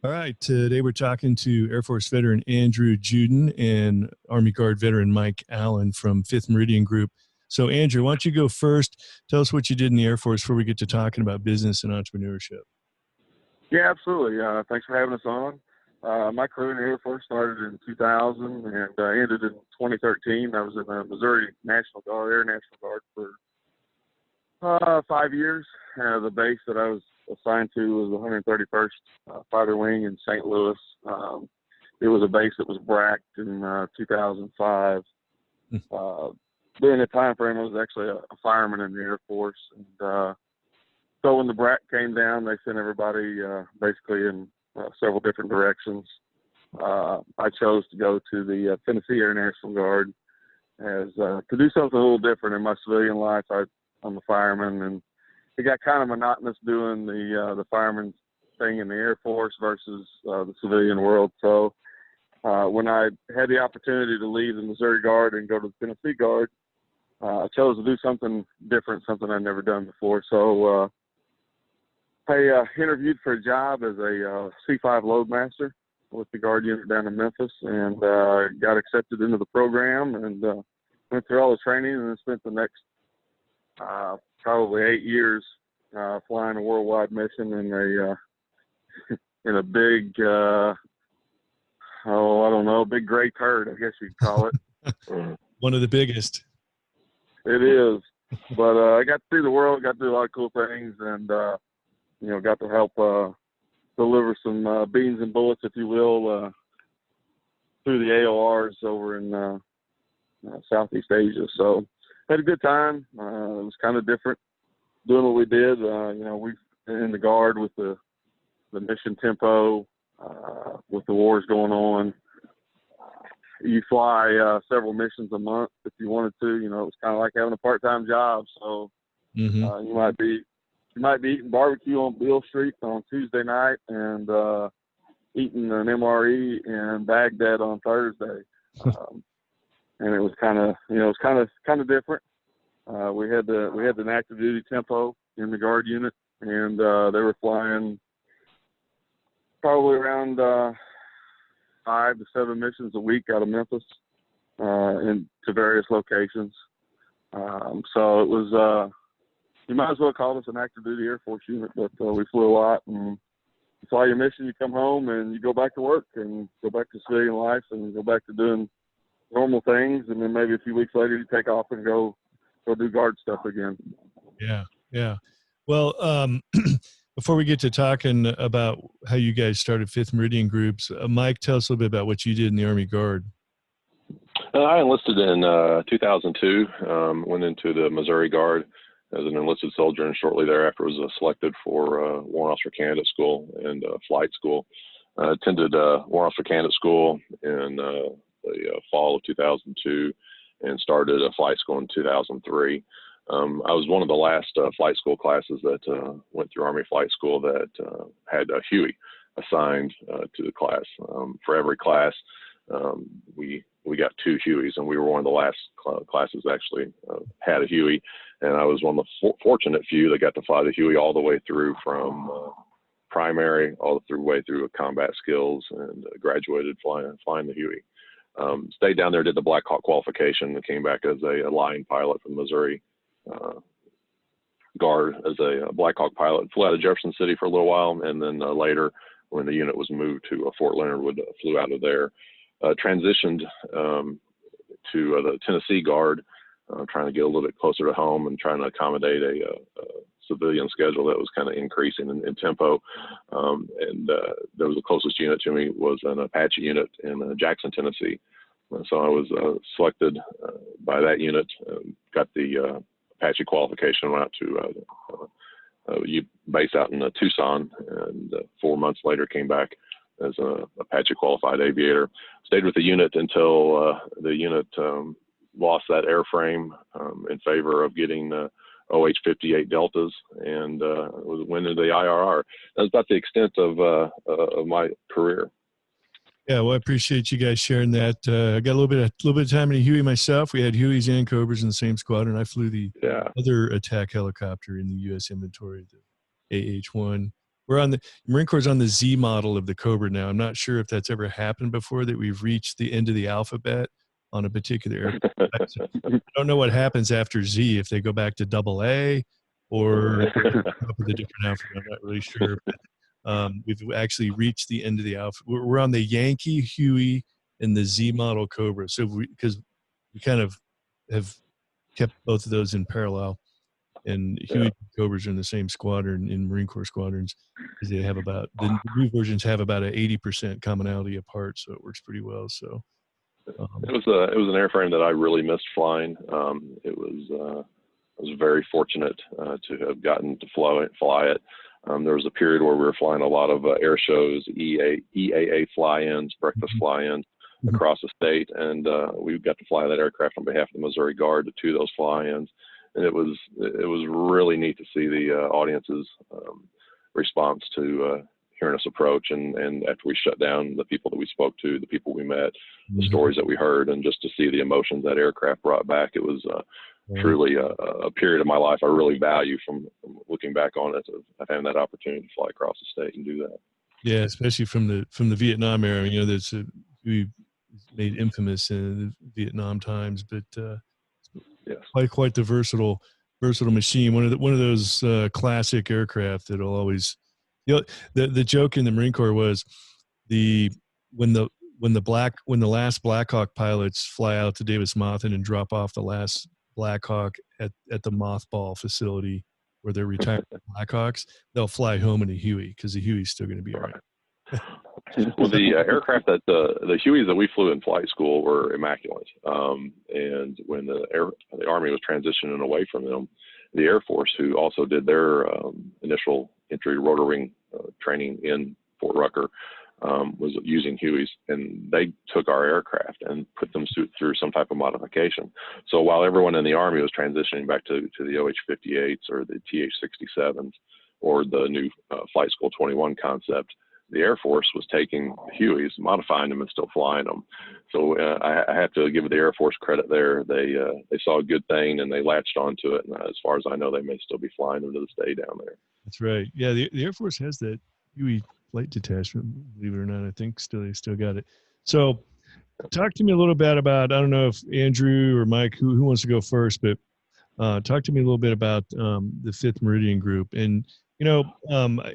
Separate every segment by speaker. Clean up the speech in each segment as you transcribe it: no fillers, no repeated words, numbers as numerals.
Speaker 1: All right, today we're talking to Air Force veteran Andrew Juden and Army Guard veteran Mike Allen from 5th Meridian Group. So, Andrew, why don't you go first? Tell us what you did in the Air Force before we get to talking about business and entrepreneurship.
Speaker 2: Yeah, absolutely. Thanks for having us on. My career in the Air Force started in 2000 and ended in 2013. I was in the Missouri National Guard, Air National Guard for 5 years. The base that I was assigned to was the 131st Fighter Wing in St. Louis. It was a base that was bracked in 2005. During the time frame, I was actually a fireman in the Air Force. And so when the brack came down, they sent everybody basically in several different directions. I chose to go to the Tennessee Air National Guard as to do something a little different in my civilian life. I'm a fireman, and it got kind of monotonous doing the fireman thing in the Air Force versus the civilian world. So when I had the opportunity to leave the Missouri Guard and go to the Tennessee Guard, I chose to do something different, something I'd never done before. So I interviewed for a job as a C5 loadmaster with the Guard unit down in Memphis, and got accepted into the program and went through all the training, and then spent the next probably 8 years flying a worldwide mission in a big big gray turd, I guess you'd call it.
Speaker 1: One of the biggest.
Speaker 2: It is, but I got to see the world, got to do a lot of cool things, and got to help deliver some beans and bullets, if you will, through the AORs over in Southeast Asia. So had a good time. It was kind of different doing what we did. We in the Guard with the mission tempo, with the wars going on. You fly several missions a month if you wanted to. It was kind of like having a part-time job. So you might be eating barbecue on Beale Street on Tuesday night and eating an MRE in Baghdad on Thursday. And it was kind of different. We had an active duty tempo in the Guard unit, and they were flying probably around 5 to 7 missions a week out of Memphis to various locations. So it was, you might as well call us an active duty Air Force unit, but we flew a lot, and you fly your mission, you come home, and you go back to work and go back to civilian life and go back to doing normal things, and then maybe a few weeks later you take off and go do Guard stuff again.
Speaker 1: Yeah. Well, before we get to talking about how you guys started 5th Meridian Groups, Mike, tell us a little bit about what you did in the Army Guard.
Speaker 3: I enlisted in 2002, went into the Missouri Guard as an enlisted soldier, and shortly thereafter was selected for Warrant Officer Candidate School and flight school. I attended Warrant Officer Candidate School in the fall of 2002 and started a flight school in 2003. I was one of the last flight school classes that went through Army Flight School that had a Huey assigned to the class. For every class, we got 2 Hueys, and we were one of the last classes that actually had a Huey. And I was one of the fortunate few that got to fly the Huey all the way through from primary all the way through combat skills, and graduated flying the Huey. Stayed down there, did the Black Hawk qualification, and came back as a line pilot from Missouri Guard as a Black Hawk pilot. Flew out of Jefferson City for a little while, and then later, when the unit was moved to Fort Leonard Wood, flew out of there. Transitioned to the Tennessee Guard, trying to get a little bit closer to home and trying to accommodate a civilian schedule that was kind of increasing in tempo. There was the closest unit to me was an Apache unit in Jackson, Tennessee. So I was selected by that unit, got the Apache qualification, went out to base out in Tucson, and 4 months later came back as an Apache qualified aviator. Stayed with the unit until the unit lost that airframe in favor of getting OH-58 Deltas, and went into the IRR. That was about the extent of my career.
Speaker 1: Yeah, well, I appreciate you guys sharing that. I got a little bit of time in a Huey myself. We had Hueys and Cobras in the same squadron. I flew the other attack helicopter in the U.S. inventory, the AH-1. we're on the Marine Corps is on the Z model of the Cobra now. I'm not sure if that's ever happened before, that we've reached the end of the alphabet on a particular aircraft. I don't know what happens after Z, if they go back to double A or if they come up with a different alphabet. I'm not really sure. But we've actually reached the end of the alphabet. We're on the Yankee, Huey, and the Z model Cobra. So because we kind of have kept both of those in parallel. And Huey and Cobras are in the same squadron in Marine Corps squadrons, because they have about the new versions have about an 80% commonality of parts, so it works pretty well. So
Speaker 3: it was an airframe that I really missed flying. I was very fortunate to have gotten to fly it. There was a period where we were flying a lot of air shows, EAA fly-ins, breakfast fly-ins across the state, and we got to fly that aircraft on behalf of the Missouri Guard to 2 of those fly-ins. And it was really neat to see the audience's response to hearing us approach, and after we shut down, the people that we spoke to, the people we met, the stories that we heard, and just to see the emotions that aircraft brought back. It was truly a period of my life I really value from looking back on it, of having that opportunity to fly across the state and do that.
Speaker 1: Yeah, especially from the Vietnam era. You know, that's we made infamous in the Vietnam times, but
Speaker 3: yes,
Speaker 1: quite the versatile machine. One of those classic aircraft that'll always, you know, the joke in the Marine Corps was when the last Black Hawk pilots fly out to Davis Monthan and drop off the last Black Hawk at the mothball facility where they're retiring Black Hawks, they'll fly home in a Huey, because the Huey's still going to be around.
Speaker 3: Well, the aircraft that the Hueys that we flew in flight school were immaculate. And when the Army was transitioning away from them, the Air Force, who also did their initial entry rotor wing training in Fort Rucker, was using Hueys, and they took our aircraft and put them through some type of modification. So while everyone in the Army was transitioning back to the OH-58s or the TH-67s or the new Flight School 21 concept, the Air Force was taking Hueys, modifying them, and still flying them. So I have to give the Air Force credit there. They saw a good thing and they latched onto it. And as far as I know, they may still be flying them to this day down there.
Speaker 1: That's right. Yeah, the Air Force has that Huey flight detachment. Believe it or not, I think they still got it. So, talk to me a little bit about, I don't know if Andrew or Mike, who wants to go first, but talk to me a little bit about the 5th Meridian group. And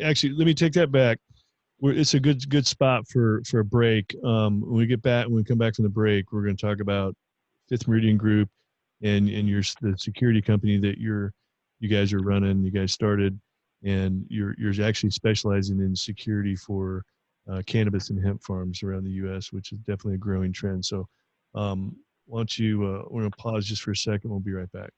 Speaker 1: actually, let me take that back. It's a good spot for a break. When we come back from the break, we're going to talk about 5th Meridian Group and the security company that you guys are running. You guys started, and you're actually specializing in security for cannabis and hemp farms around the U.S., which is definitely a growing trend. So, why don't you? We're going to pause just for a second. We'll be right back.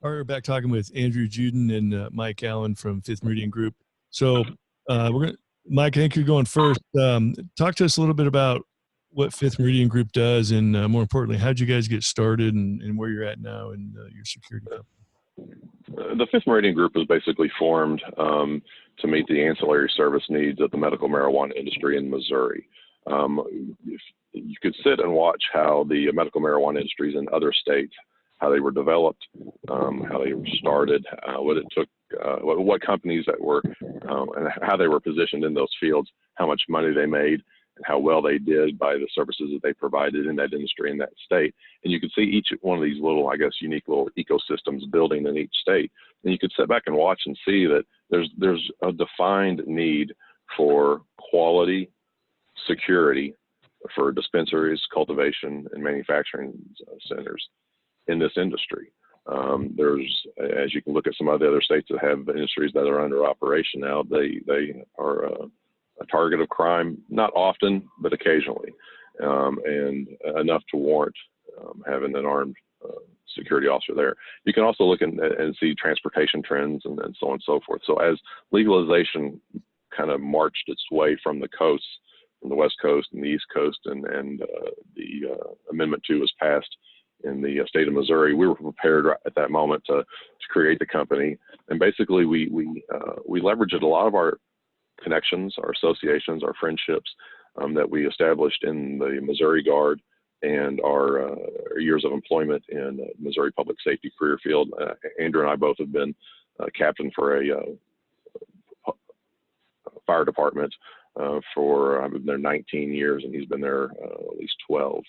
Speaker 1: All right, we're back talking with Andrew Juden and Mike Allen from 5th Meridian Group. So Mike, I think you're going first. Talk to us a little bit about what 5th Meridian Group does, and more importantly, how did you guys get started and where you're at now in your security company?
Speaker 3: The 5th Meridian Group was basically formed to meet the ancillary service needs of the medical marijuana industry in Missouri. If you could sit and watch how the medical marijuana industries in other states, how they were developed, how they were started, what it took, what companies that were, and how they were positioned in those fields, how much money they made, and how well they did by the services that they provided in that industry in that state. And you could see each one of these little, I guess, unique little ecosystems building in each state. And you could sit back and watch and see that there's a defined need for quality security for dispensaries, cultivation, and manufacturing centers in this industry. There's, as you can look at some of the other states that have industries that are under operation now, they are a target of crime, not often, but occasionally, and enough to warrant having an armed security officer there. You can also look and see transportation trends and so on and so forth. So as legalization kind of marched its way from the coasts, from the West Coast and the East Coast, and the Amendment 2 was passed in the state of Missouri, we were prepared at that moment to create the company. And basically we leveraged a lot of our connections, our associations, our friendships that we established in the Missouri Guard and our years of employment in Missouri public safety career field. Andrew and I both have been captain for a fire department I've been there 19 years, and he's been there at least 12.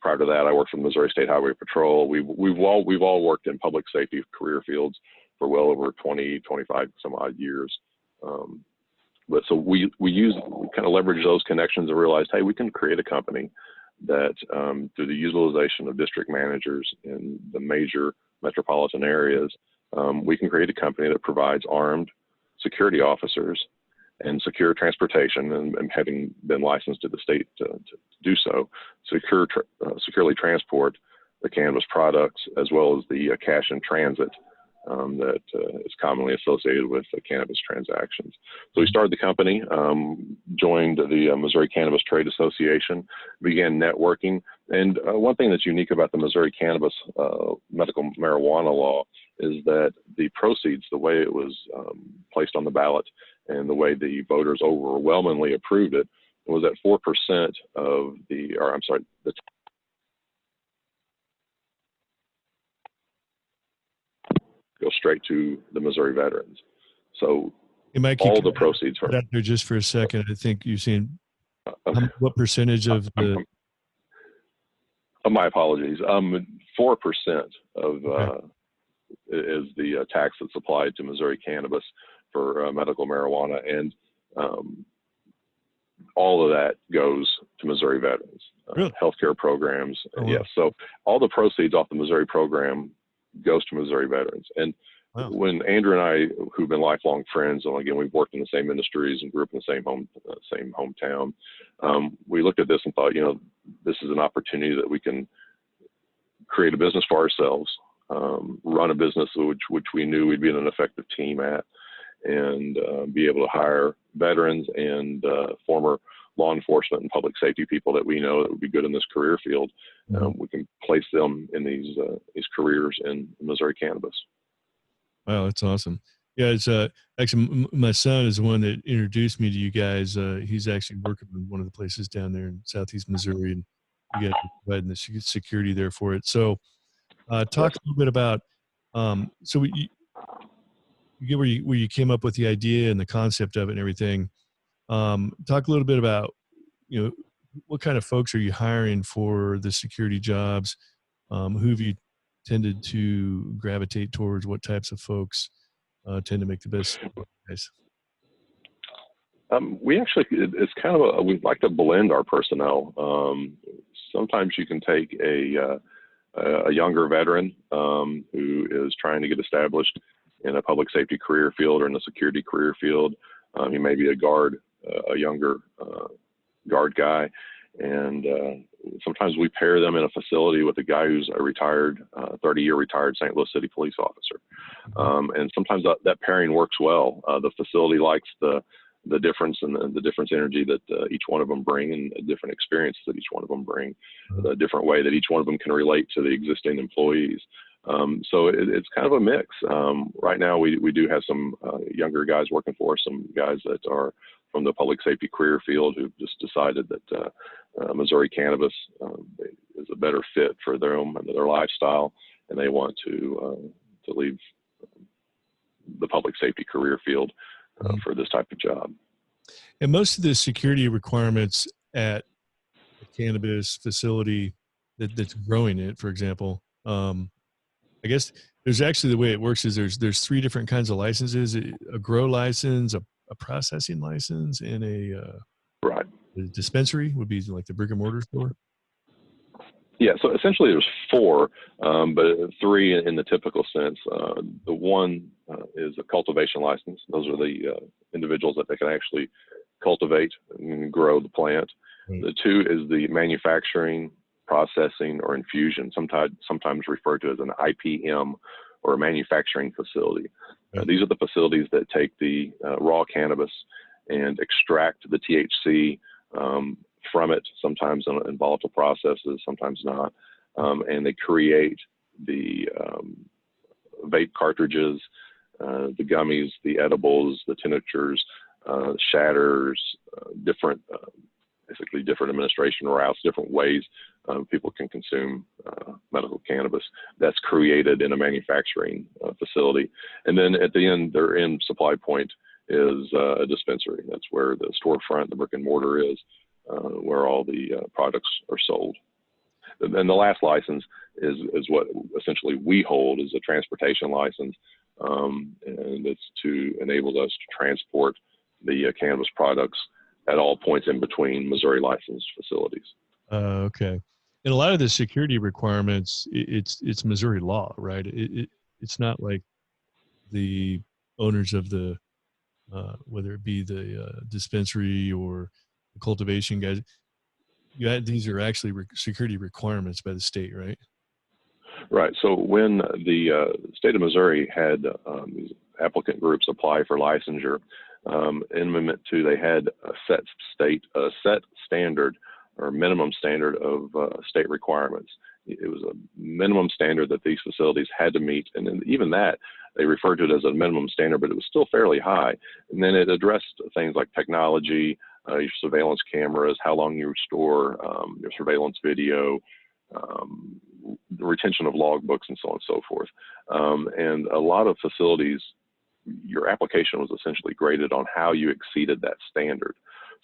Speaker 3: Prior to that, I worked for the Missouri State Highway Patrol. We've all worked in public safety career fields for well over 20, 25 some odd years. But so we kind of leverage those connections and realized, hey, we can create a company that through the utilization of district managers in the major metropolitan areas, we can create a company that provides armed security officers and secure transportation, and having been licensed to the state to do so, securely transport the cannabis products as well as the cash in transit that is commonly associated with cannabis transactions. So we started the company, joined the Missouri Cannabis Trade Association, began networking. And one thing that's unique about the Missouri Cannabis medical marijuana law is that the proceeds, the way it was placed on the ballot and the way the voters overwhelmingly approved it, was that 4% of the go straight to the Missouri veterans. So all the proceeds from
Speaker 1: that there just for a second. I think you're saying what percentage of the?
Speaker 3: My apologies. 4% of is the tax that's applied to Missouri cannabis for medical marijuana, and all of that goes to Missouri veterans,
Speaker 1: really?
Speaker 3: Healthcare programs.
Speaker 1: Oh, wow.
Speaker 3: Yes. So all the proceeds off the Missouri program goes to Missouri veterans. And
Speaker 1: wow. When
Speaker 3: Andrew and I, who've been lifelong friends, and again, we've worked in the same industries and grew up in the same hometown, we looked at this and thought, this is an opportunity that we can create a business for ourselves, run a business which we knew we'd be an effective team at, and be able to hire veterans and former law enforcement and public safety people that we know that would be good in this career field.
Speaker 1: Mm-hmm.
Speaker 3: We can place them in these careers in Missouri cannabis.
Speaker 1: Wow, that's awesome. Yeah, it's actually my son is the one that introduced me to you guys. He's actually working in one of the places down there in Southeast Missouri, and you guys are providing the security there for it. So, talk a little bit about. So you get where you came up with the idea and the concept of it and everything. Talk a little bit about, what kind of folks are you hiring for the security jobs? Who have you tended to gravitate towards? What types of folks tend to make the best guys?
Speaker 3: We actually, it's kind of we like to blend our personnel. Sometimes you can take a younger veteran who is trying to get established in a public safety career field or in a security career field. He may be a younger guard guy. And sometimes we pair them in a facility with a guy who's a retired, 30-year retired St. Louis City police officer. And sometimes that pairing works well. The facility likes the difference and the difference energy that each one of them bring, and the different experiences that each one of them bring, the different way that each one of them can relate to the existing employees. So it's kind of a mix. Right now, we do have some younger guys working for us, some guys that are from the public safety career field who've just decided that Missouri cannabis is a better fit for their lifestyle, and they want to leave the public safety career field for this type of job.
Speaker 1: And most of the security requirements at a cannabis facility that's growing it, for example, I guess there's actually, the way it works is there's three different kinds of licenses: a grow license, a processing license, and a dispensary would be like the brick and mortar store.
Speaker 3: Yeah, so essentially there's four, but three in the typical sense. The one is a cultivation license. Those are the individuals that they can actually cultivate and grow the plant.
Speaker 1: Right.
Speaker 3: The two is the manufacturing, processing, or infusion, sometimes referred to as an IPM or a manufacturing facility.
Speaker 1: Right.
Speaker 3: These are the facilities that take the raw cannabis and extract the THC from it, sometimes in volatile processes, sometimes not. And they create the vape cartridges, the gummies, the edibles, the tinctures, shatters, basically different administration routes, different ways people can consume medical cannabis that's created in a manufacturing facility. And then at the end, their end supply point is a dispensary. That's where the storefront, the brick and mortar is, where all the products are sold. And the last license is what essentially we hold, is a transportation license, and it's to enable us to transport the cannabis products at all points in between Missouri licensed facilities.
Speaker 1: Okay. And a lot of the security requirements, it's Missouri law, right? It's not like the owners of the, whether it be the dispensary or the cultivation guys, these are actually security requirements by the state, right?
Speaker 3: Right. So when the state of Missouri had these applicant groups apply for licensure, in Amendment 2, they had a set standard or minimum standard of state requirements. It was a minimum standard that these facilities had to meet, and then even that, they referred to it as a minimum standard, but it was still fairly high. And then it addressed things like technology, your surveillance cameras, how long you store your surveillance video, the retention of logbooks, and so on and so forth. And a lot of facilities, your application was essentially graded on how you exceeded that standard.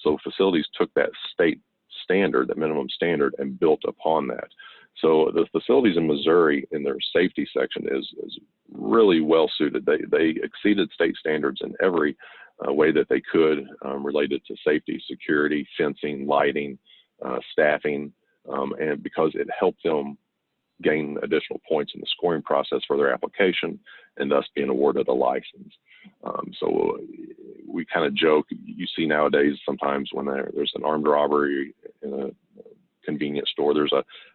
Speaker 3: So facilities took that state standard, that minimum standard, and built upon that. So the facilities in Missouri in their safety section is really well suited. They exceeded state standards in every way that they could related to safety, security, fencing, lighting, staffing, and because it helped them gain additional points in the scoring process for their application and thus being awarded a license. So we kind of joke, you see nowadays sometimes when there's an armed robbery in a convenience store, there's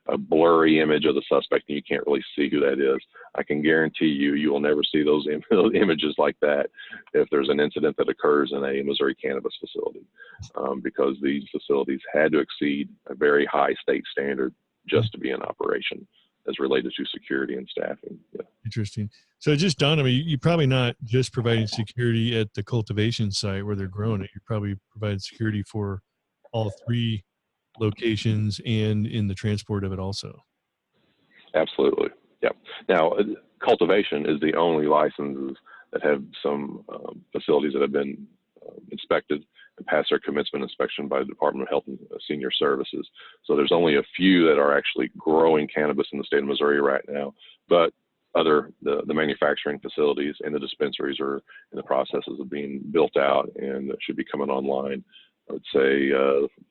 Speaker 3: a blurry image of the suspect and you can't really see who that is. I can guarantee you will never see those images like that if there's an incident that occurs in a Missouri cannabis facility, because these facilities had to exceed a very high state standard just to be in operation as related to security and staffing. Yeah.
Speaker 1: Interesting. So it just dawned on me, you're probably not just providing security at the cultivation site where they're growing it. You're probably providing security for all three locations and in the transport of it also.
Speaker 3: Absolutely. Yeah. Now, cultivation is the only licenses that have some facilities that have been inspected and passed their commencement inspection by the Department of Health and Senior Services. So there's only a few that are actually growing cannabis in the state of Missouri right now, but the manufacturing facilities and the dispensaries are in the processes of being built out and should be coming online, I would say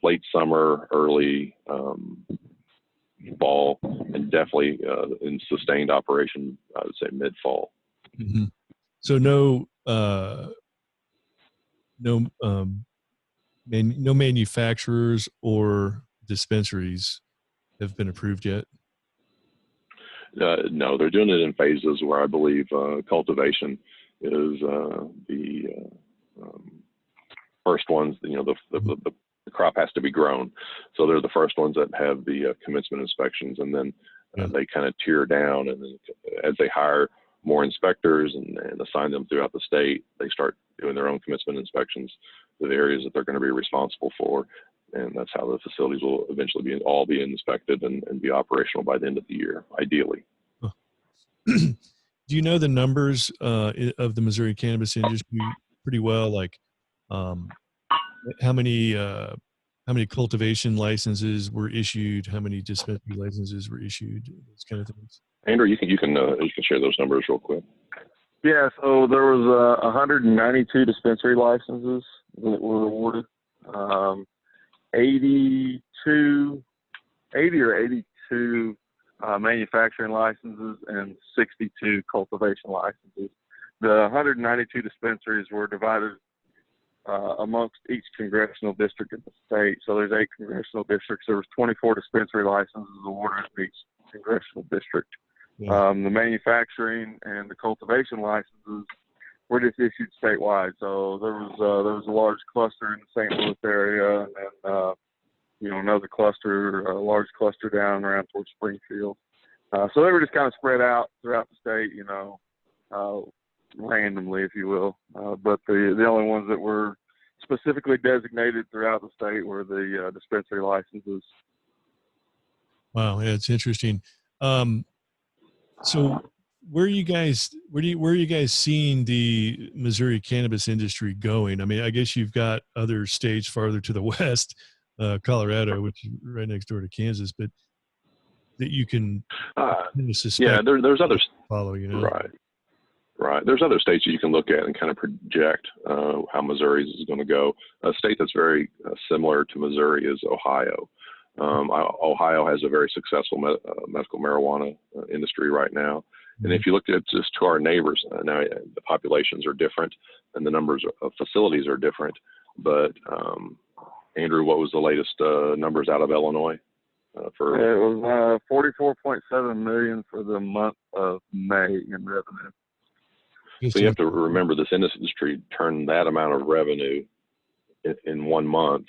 Speaker 3: late summer, early fall, and definitely in sustained operation, I would say mid-fall.
Speaker 1: Mm-hmm. So no manufacturers or dispensaries have been approved yet?
Speaker 3: No, they're doing it in phases where I believe cultivation is the first ones. The crop has to be grown. So they're the first ones that have the commencement inspections, and then they kind of tier down. And then as they hire more inspectors and assign them throughout the state, they start doing their own commencement inspections to the areas that they're going to be responsible for. And that's how the facilities will eventually all be inspected and be operational by the end of the year, ideally.
Speaker 1: Do you know the numbers of the Missouri cannabis industry pretty well? Like how many cultivation licenses were issued? How many dispensary licenses were issued? Those kind of things.
Speaker 3: Andrew, you can share those numbers real quick.
Speaker 2: Yeah, so there was 192 dispensary licenses that were awarded. 80 or 82 manufacturing licenses and 62 cultivation licenses. The 192 dispensaries were divided amongst each congressional district in the state. So there's 8 congressional districts. There was 24 dispensary licenses awarded in each congressional district.
Speaker 1: Yeah.
Speaker 2: The manufacturing and the cultivation licenses were just issued statewide. So there was a large cluster in the St. Louis area, and then another cluster, a large cluster down around towards Springfield. So they were just kind of spread out throughout the state, randomly, if you will. But the only ones that were specifically designated throughout the state were the dispensary licenses.
Speaker 1: Wow, yeah, it's interesting. Um, so where are you guys seeing the Missouri cannabis industry going? I mean, I guess you've got other states farther to the west, Colorado, which is right next door to Kansas, but that you can
Speaker 3: Uh,
Speaker 1: kind of
Speaker 3: yeah,
Speaker 1: suspect
Speaker 3: there's others.
Speaker 1: follow, you know?
Speaker 3: Right. Right. There's other states that you can look at and kind of project how Missouri's is going to go. A state that's very similar to Missouri is Ohio. Ohio has a very successful medical marijuana industry right now. And if you look at just to our neighbors, now the populations are different and the numbers of facilities are different. But Andrew, what was the latest numbers out of Illinois? For
Speaker 2: It was 44.7 million for the month of May in revenue.
Speaker 3: So you have to remember this industry turned that amount of revenue in 1 month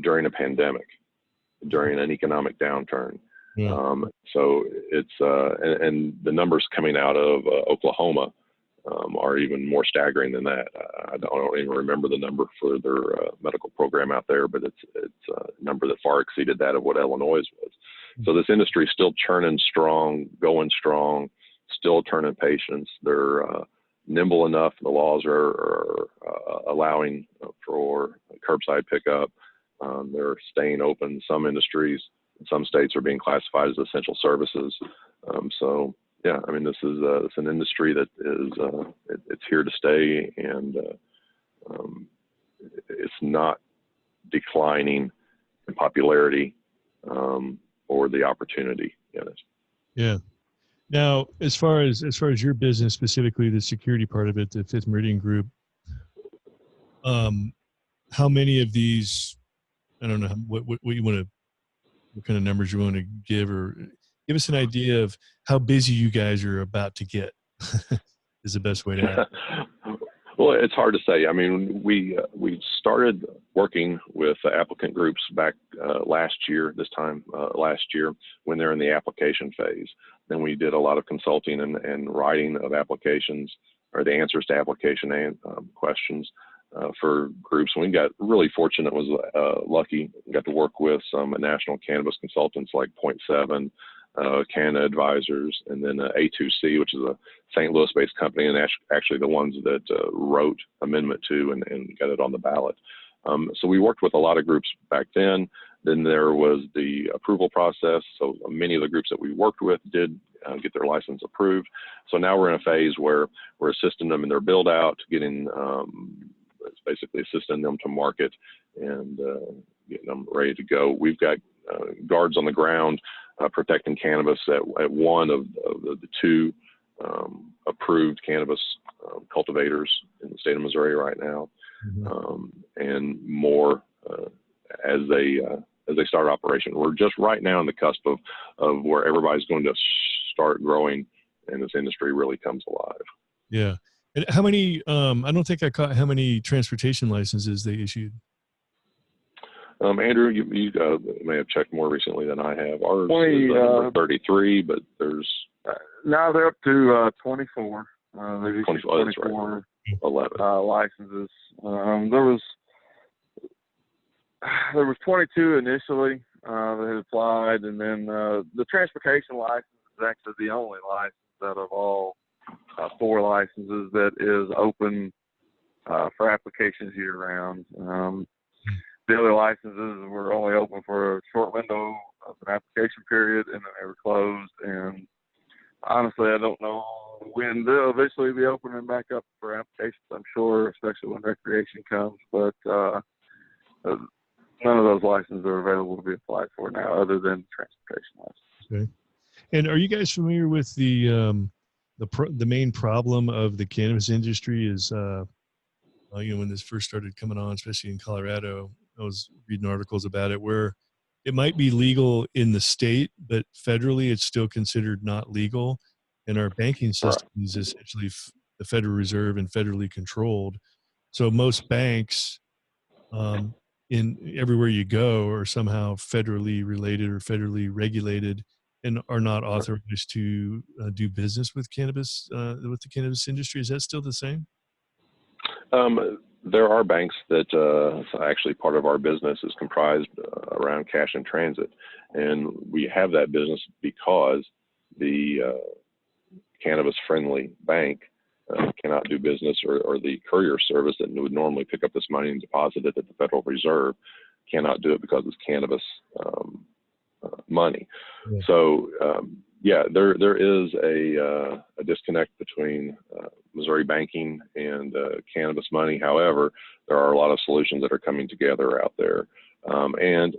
Speaker 3: during a pandemic, during an economic downturn.
Speaker 1: Yeah.
Speaker 3: So it's and the numbers coming out of Oklahoma are even more staggering than that. I don't even remember the number for their medical program out there, but it's a number that far exceeded that of what Illinois was. So this industry is still churning strong, going strong, still turning patients. They're nimble enough. The laws are allowing for curbside pickup. They're staying open. Some industries in some states are being classified as essential services. So yeah, I mean, this is it's an industry that is it's here to stay, and it's not declining in popularity or the opportunity in it.
Speaker 1: Yeah. Now, as far as your business, specifically the security part of it, the Fifth Meridian Group, how many of these? I don't know what you want to, what kind of numbers you want to give, or give us an idea of how busy you guys are about to get. Is the best way to ask.
Speaker 3: Well, it's hard to say. I mean, we started working with applicant groups back last year, this time last year, when they're in the application phase. Then we did a lot of consulting and writing of applications, or the answers to application questions for groups. And we got really fortunate, was lucky, got to work with some national cannabis consultants like Point Seven, Canada Advisors, and then A2C, which is a St. Louis-based company, and actually the ones that wrote Amendment 2 and got it on the ballot. So we worked with a lot of groups back then. Then there was the approval process. So many of the groups that we worked with did get their license approved. So now we're in a phase where we're assisting them in their build out, getting basically assisting them to market and getting them ready to go. We've got guards on the ground protecting cannabis at one of the two approved cannabis cultivators in the state of Missouri right now, and more as they start operation. We're just right now in the cusp of where everybody's going to start growing, and this industry really comes alive.
Speaker 1: Yeah. And how many? I don't think I caught how many transportation licenses they issued.
Speaker 3: Andrew, you may have checked more recently than I have. Ours
Speaker 2: 20,
Speaker 3: is 33, but there's
Speaker 2: now they're up to 24. They've issued 24 licenses. There was 22 initially that had applied, and then the transportation license is actually the only license out of all 4 licenses that is open for applications year round. The other licenses were only open for a short window of an application period, and then they were closed. And honestly, I don't know when they'll eventually be opening back up for applications, I'm sure, especially when recreation comes. But none of those licenses are available to be applied for now, other than transportation licenses.
Speaker 1: Okay. And are you guys familiar with the main problem of the cannabis industry is, when this first started coming on, especially in Colorado, I was reading articles about it where it might be legal in the state, but federally it's still considered not legal. And our banking system is essentially the Federal Reserve and federally controlled. So most banks in everywhere you go are somehow federally related or federally regulated and are not authorized to do business with cannabis, with the cannabis industry. Is that still the same?
Speaker 3: There are banks that actually part of our business is comprised around cash in transit, and we have that business because the cannabis-friendly bank cannot do business, or the courier service that would normally pick up this money and deposit it at the Federal Reserve cannot do it because it's cannabis money.
Speaker 1: Yeah.
Speaker 3: So yeah, there is a disconnect between Missouri banking and cannabis money. However, there are a lot of solutions that are coming together out there, and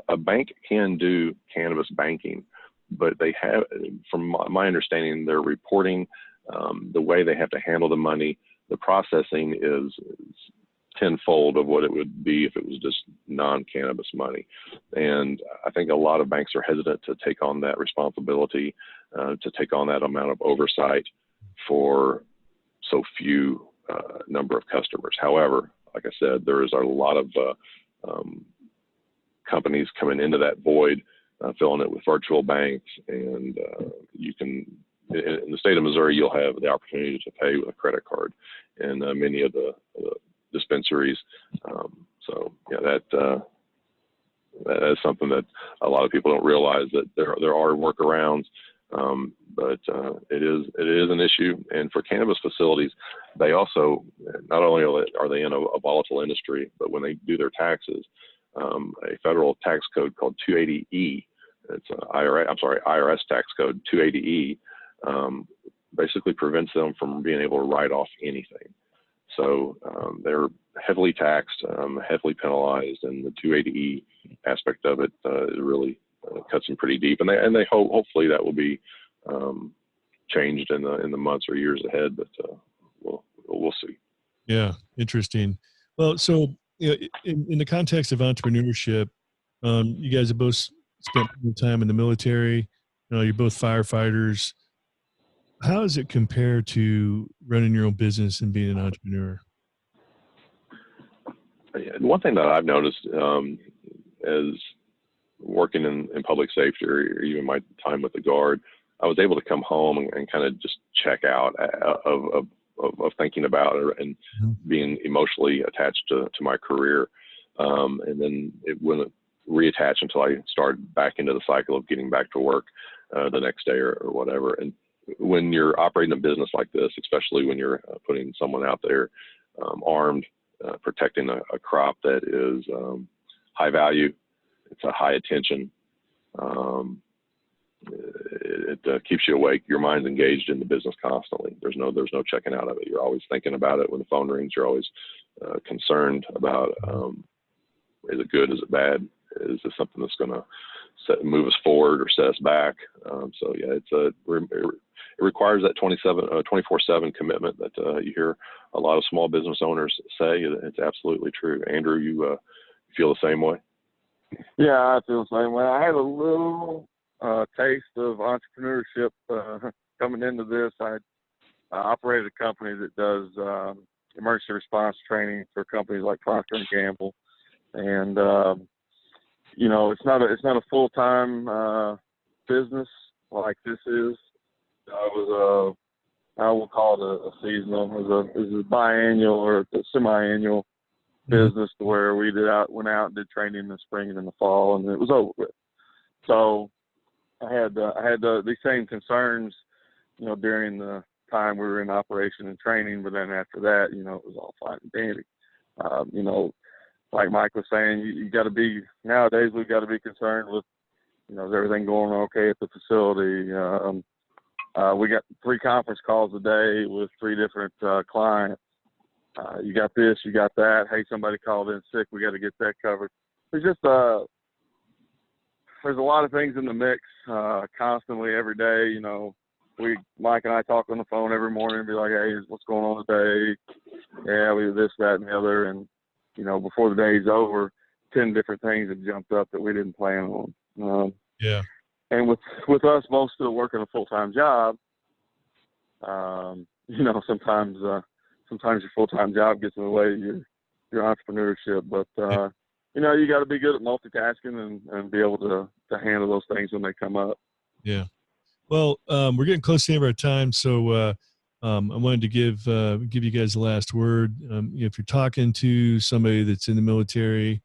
Speaker 3: a bank can do cannabis banking, but they have, from my understanding, their reporting, the way they have to handle the money, the processing is tenfold of what it would be if it was just non-cannabis money. And I think a lot of banks are hesitant to take on that responsibility, to take on that amount of oversight for so few number of customers. However, like I said, there is a lot of companies coming into that void, filling it with virtual banks, and you can, in the state of Missouri, you'll have the opportunity to pay with a credit card in many of the dispensaries. So yeah, that is something that a lot of people don't realize, that there are workarounds, but it is an issue. And for cannabis facilities, they also, not only are they in a volatile industry, but when they do their taxes, a federal tax code called 280E, it's IRS tax code 280E, basically prevents them from being able to write off anything. So they're heavily taxed, heavily penalized, and the 280E aspect of it really cuts them pretty deep. And they hopefully that will be changed in the months or years ahead. But we'll see.
Speaker 1: Yeah, interesting. Well, so in the context of entrepreneurship, you guys have both spent time in the military. You're both firefighters. How does it compare to running your own business and being an entrepreneur?
Speaker 3: One thing that I've noticed as working in public safety, or even my time with the Guard, I was able to come home and kind of just check out of thinking about it and being emotionally attached to my career. And then it wouldn't reattach until I started back into the cycle of getting back to work the next day or whatever. And when you're operating a business like this, especially when you're putting someone out there armed, protecting a crop that is high value, it's a high attention, it keeps you awake. Your mind's engaged in the business constantly. There's no checking out of it. You're always thinking about it. When the phone rings, you're always concerned about, is it good? Is it bad? Is this something that's going to move us forward or set us back? So yeah, it requires that 24/7 commitment that you hear a lot of small business owners say. It's absolutely true. Andrew, you feel the same way?
Speaker 2: Yeah, I feel the same way. I had a little taste of entrepreneurship coming into this. I operated a company that does emergency response training for companies like Procter & Gamble, and it's not a full-time business like this is. I will call it a seasonal. It was a biannual or a semi-annual business, to where we went out and did training in the spring and in the fall, and it was over with. So I had these same concerns, during the time we were in operation and training, but then after that, it was all fine and dandy. Like Mike was saying, you got to be, nowadays we've got to be concerned with, is everything going okay at the facility? We got 3 conference calls a day with 3 different clients. You got this, you got that. Hey, somebody called in sick. We got to get that covered. There's just there's a lot of things in the mix constantly every day. Mike and I talk on the phone every morning and be like, hey, what's going on today? Yeah, we do this, that, and the other. And, before the day's over, 10 different things have jumped up that we didn't plan on.
Speaker 1: Yeah.
Speaker 2: And with us both still working a full-time job, sometimes your full-time job gets in the way of your entrepreneurship. But, you got to be good at multitasking and be able to handle those things when they come up.
Speaker 1: Yeah. Well, we're getting close to the end of our time. So I wanted to give you guys the last word. If you're talking to somebody that's in the military,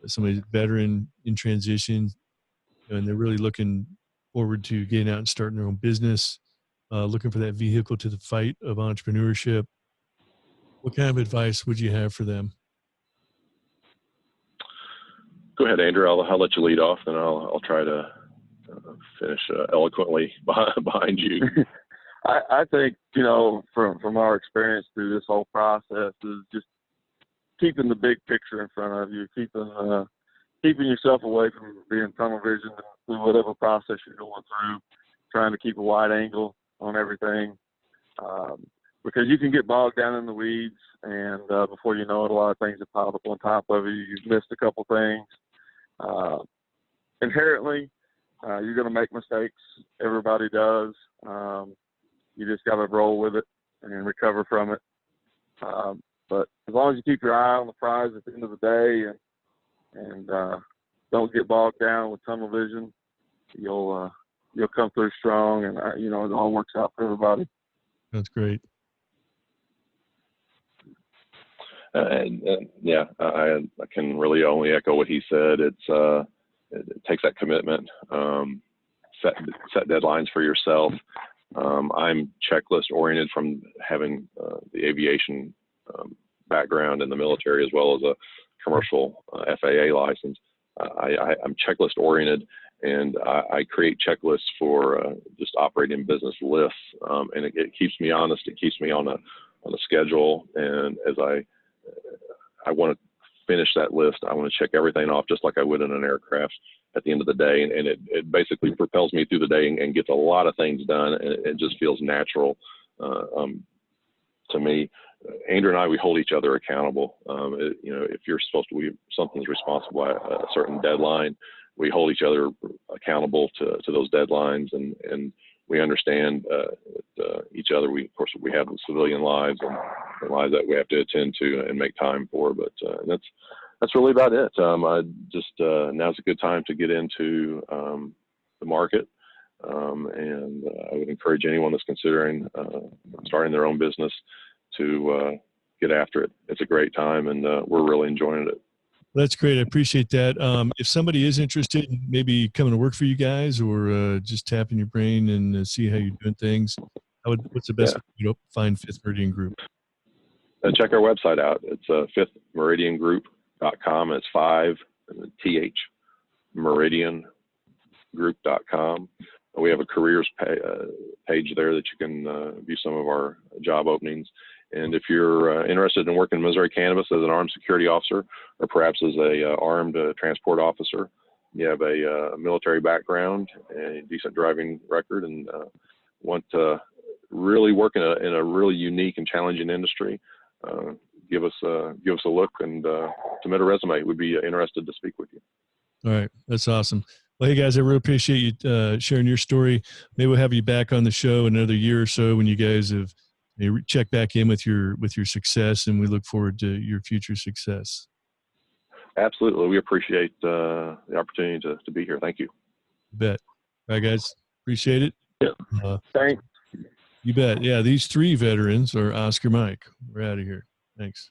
Speaker 1: somebody veteran in transition, and they're really looking forward to getting out and starting their own business, looking for that vehicle to the fight of entrepreneurship, what kind of advice would you have for them?
Speaker 3: Go ahead, Andrew. I'll let you lead off, and I'll try to finish eloquently behind you.
Speaker 2: I think, from our experience through this whole process is just keeping the big picture in front of you, keeping yourself away from being tunnel vision through whatever process you're going through, trying to keep a wide angle on everything, because you can get bogged down in the weeds, and before you know it, a lot of things have piled up on top of you. You've missed a couple things. Inherently, you're going to make mistakes. Everybody does. You just got to roll with it and recover from it. But as long as you keep your eye on the prize at the end of the day and don't get bogged down with tunnel vision, you'll come through strong, and it all works out for everybody.
Speaker 1: That's great.
Speaker 3: Yeah, I can really only echo what he said. It takes that commitment, set deadlines for yourself. I'm checklist oriented from having the aviation background in the military as well as a commercial FAA license. I'm checklist oriented, and I create checklists for just operating business lists, and it keeps me honest. It keeps me on a schedule, and as I want to finish that list, I want to check everything off just like I would in an aircraft at the end of the day, and it basically propels me through the day and gets a lot of things done, and it just feels natural to me. Andrew and I, we hold each other accountable. If you're supposed to, something's responsible by a certain deadline, we hold each other accountable to those deadlines, and we understand each other. We have civilian lives and lives that we have to attend to and make time for, but that's really about it. Now's a good time to get into the market, and I would encourage anyone that's considering starting their own business to get after it. It's a great time, and we're really enjoying it.
Speaker 1: That's great. I appreciate that. If somebody is interested in maybe coming to work for you guys, or just tapping your brain and see how you're doing things, what's the best way to find Fifth Meridian Group?
Speaker 3: Check our website out. It's fifthmeridiangroup.com. It's 5 TH meridiangroup.com. We have a careers page there that you can view some of our job openings. And if you're interested in working in Missouri Cannabis as an armed security officer, or perhaps as a armed transport officer, you have a military background and a decent driving record, and want to really work in a really unique and challenging industry, give us a look and submit a resume. We'd be interested to speak with you.
Speaker 1: All right, that's awesome. Well, hey guys, I really appreciate you sharing your story. Maybe we'll have you back on the show in another year or so when you guys have checked back in with your success, and we look forward to your future success.
Speaker 3: Absolutely, we appreciate the opportunity to be here. Thank you.
Speaker 1: You bet. All right, guys, appreciate it.
Speaker 2: Yeah. Thanks.
Speaker 1: You bet. Yeah, these three veterans are Oscar Mike. We're out of here. Thanks.